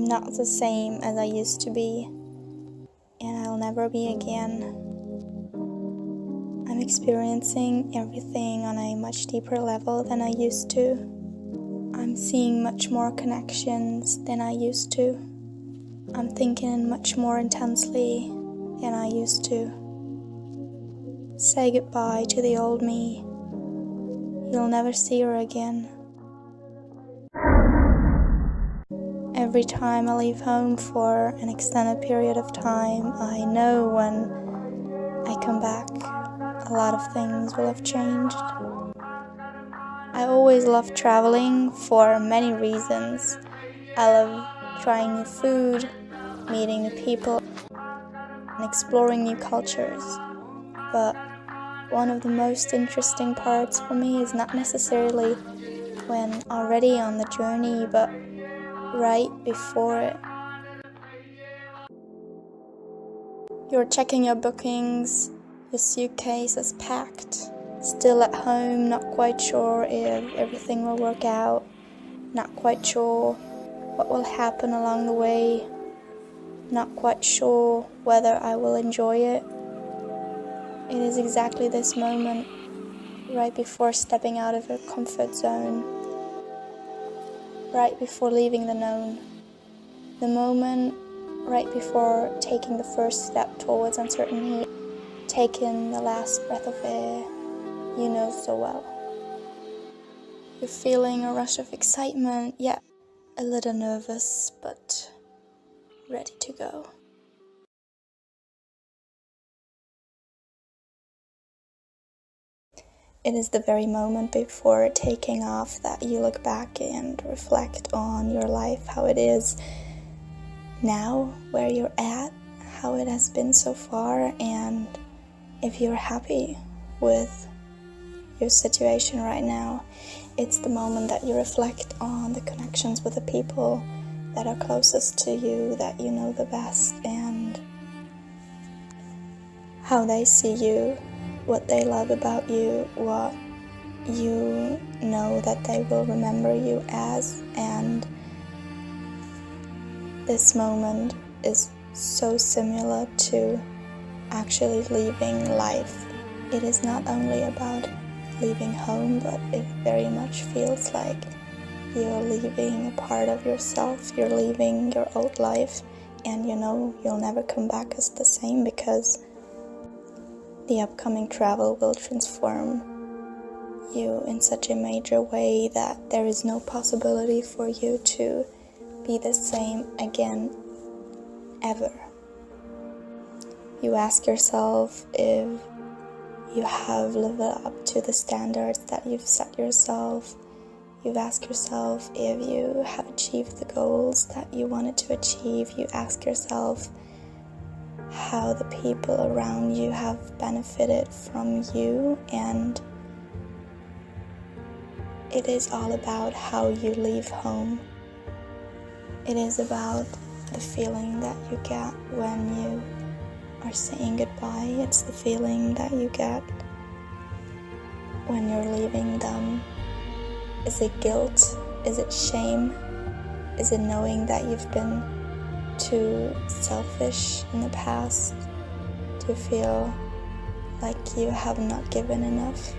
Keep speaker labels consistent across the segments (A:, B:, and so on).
A: I'm not the same as I used to be, and I'll never be again. I'm experiencing everything on a much deeper level than I used to. I'm seeing much more connections than I used to. I'm thinking much more intensely than I used to. Say goodbye to the old me. You'll never see her again. Every time I leave home for an extended period of time, I know when I come back, a lot of things will have changed. I always love traveling for many reasons. I love trying new food, meeting new people, and exploring new cultures. But one of the most interesting parts for me is not necessarily when already on the journey, but right before it. You're checking your bookings, your suitcase is packed, still at home, not quite sure if everything will work out, not quite sure what will happen along the way, not quite sure whether I will enjoy it. It is exactly this moment, right before stepping out of your comfort zone, right before leaving the known, the moment right before taking the first step towards uncertainty, taking the last breath of air you know so well. You're feeling a rush of excitement, yet a little nervous, but ready to go. It is the very moment before taking off that you look back and reflect on your life, how it is now, where you're at, how it has been so far, and if you're happy with your situation right now. It's the moment that you reflect on the connections with the people that are closest to you, that you know the best, and how they see you, what they love about you, what you know that they will remember you as. And this moment is so similar to actually leaving life. It is not only about leaving home, but it very much feels like you're leaving a part of yourself, you're leaving your old life, and you know you'll never come back as the same, because the upcoming travel will transform you in such a major way that there is no possibility for you to be the same again, ever. You ask yourself if you have lived up to the standards that you've set yourself. You ask yourself if you have achieved the goals that you wanted to achieve. You ask yourself how the people around you have benefited from you, and it is all about how you leave home. It is about the feeling that you get when you are saying goodbye. It's the feeling that you get when you're leaving them. Is it guilt? Is it shame? Is it knowing that you've been too selfish in the past to feel like you have not given enough?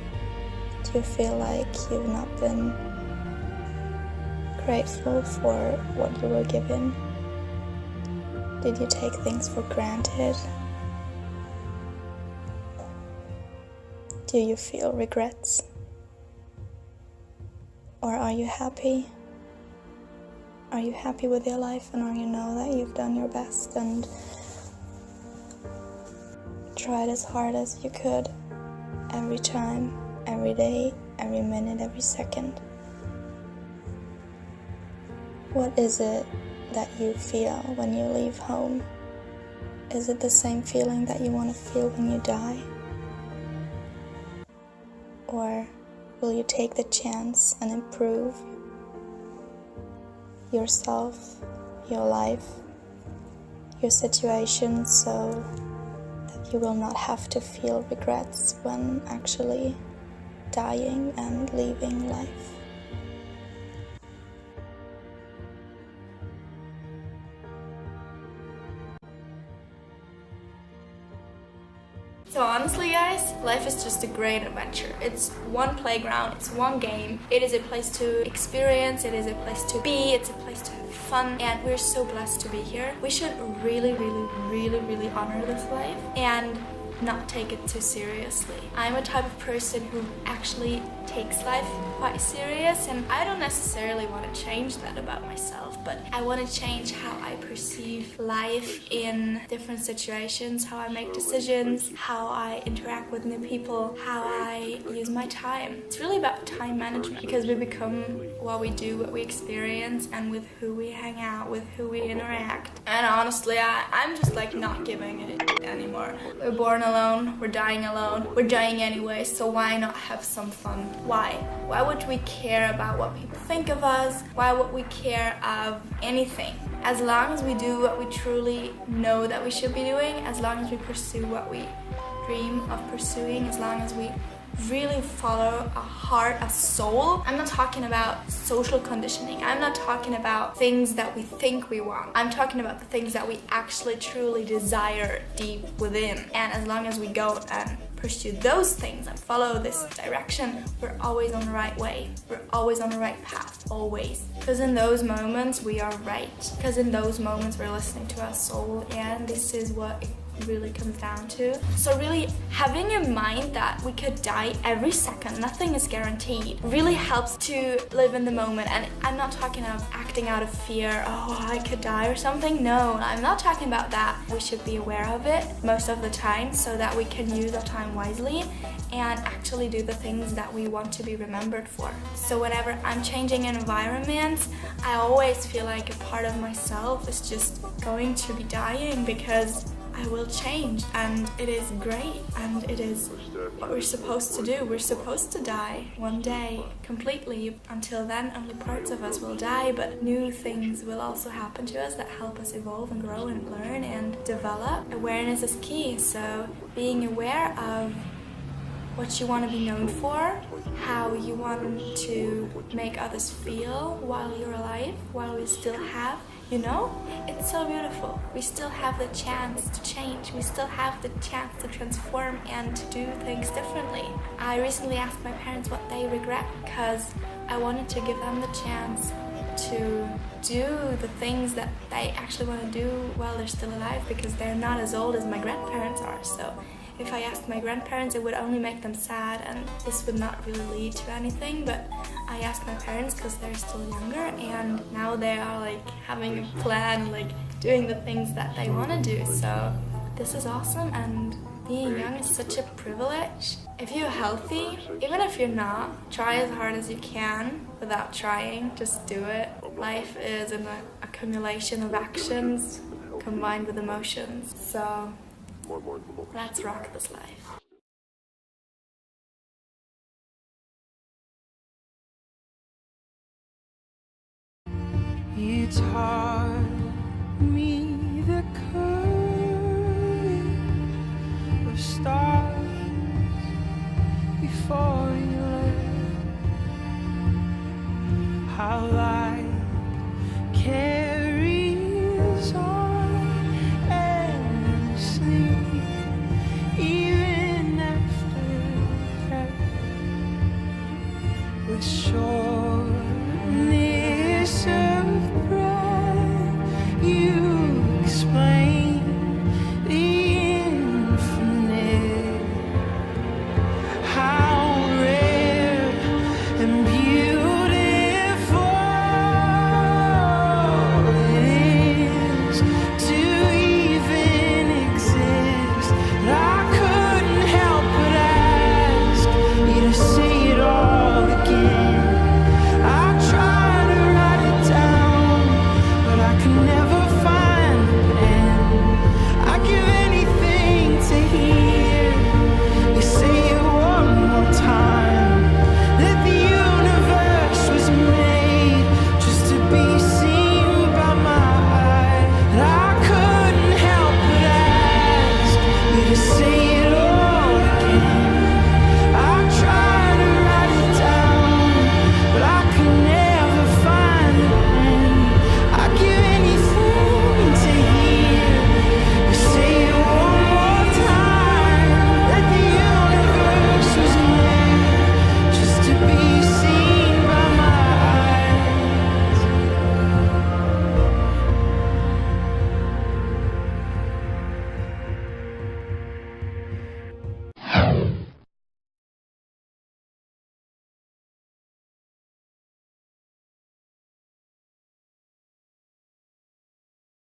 A: Do you feel like you've not been grateful for what you were given? Did you take things for granted? Do you feel regrets? Or are you happy? Are you happy with your life, and are you know that you've done your best and tried as hard as you could every time, every day, every minute, every second? What is it that you feel when you leave home? Is it the same feeling that you want to feel when you die? Or will you take the chance and improve yourself, your life, your situation, so that you will not have to feel regrets when actually dying and leaving life?
B: So honestly guys, life is just a great adventure. It's one playground, it's one game. It is a place to experience, it is a place to be, it's a place to have fun, and we're so blessed to be here. We should really honor this life and not take it too seriously. I'm a type of person who actually takes life quite serious, and I don't necessarily want to change that about myself, but I want to change how I perceive life in different situations, how I make decisions, how I interact with new people, how I use my time. It's really about time management, because we become what we do, what we experience, and with who we hang out, with who we interact. And honestly, I'm just like not giving it anymore. We're born alone, we're dying alone, we're dying anyway, so why not have some fun? Why? Why would we care about what people think of us? Why would we care of anything? As long as we do what we truly know that we should be doing, as long as we pursue what we dream of pursuing, as long as we really follow a heart, a soul. I'm not talking about social conditioning. I'm not talking about things that we think we want. I'm talking about the things that we actually truly desire deep within. And as long as we go and pursue those things and follow this direction, we're always on the right way. We're always on the right path, always. Because in those moments we are right. Because in those moments we're listening to our soul, and this is what it really comes down to. So really having in mind that we could die every second, nothing is guaranteed, really helps to live in the moment. And I'm not talking of acting out of fear, oh I could die or something. No, I'm not talking about that. We should be aware of it most of the time so that we can use our time wisely and actually do the things that we want to be remembered for. So whenever I'm changing environments, I always feel like a part of myself is just going to be dying, because I will change, and it is great, and it is what we're supposed to do. We're supposed to die one day completely. Until then, only parts of us will die, but new things will also happen to us that help us evolve and grow and learn and develop. Awareness is key, so being aware of what you want to be known for, how you want to make others feel while you're alive, while we still have, you know, it's so beautiful. We still have the chance to change. We still have the chance to transform and to do things differently. I recently asked my parents what they regret, because I wanted to give them the chance to do the things that they actually want to do while they're still alive, because they're not as old as my grandparents are. So if I asked my grandparents, it would only make them sad, and this would not really lead to anything. But I asked my parents because they're still younger, and now they are like having a plan, like doing the things that they want to do. So this is awesome, and being young is such a privilege. If you're healthy, even if you're not, try as hard as you can without trying. Just do it. Life is an accumulation of actions combined with emotions. So let's rock this life.
C: It's hard me the courage of stars before you left. How